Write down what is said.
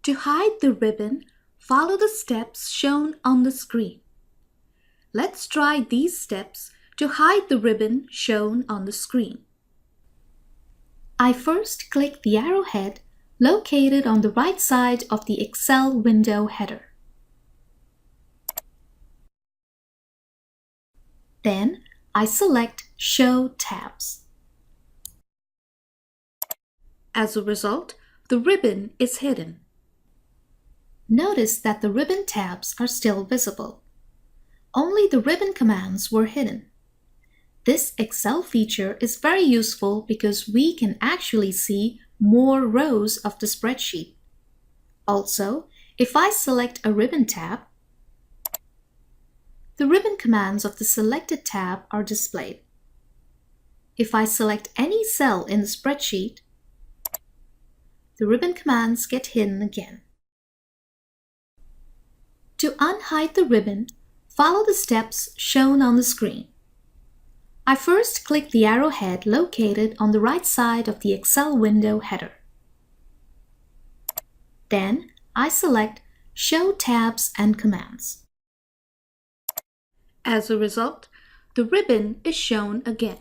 To hide the ribbon, follow the steps shown on the screen. Let's try these steps to hide the ribbon shown on the screen. I first click the arrowhead located on the right side of the Excel window header. Then I select Show Tabs. As a result, the ribbon is hidden. Notice that the ribbon tabs are still visible. Only the ribbon commands were hidden. This Excel feature is very useful because we can actually see more rows of the spreadsheet. Also, if I select a ribbon tab, the ribbon commands of the selected tab are displayed. If I select any cell in the spreadsheet, the ribbon commands get hidden again. To unhide the ribbon, follow the steps shown on the screen. I first click the arrowhead located on the right side of the Excel window header. Then I select Show Tabs and Commands. As a result, the ribbon is shown again.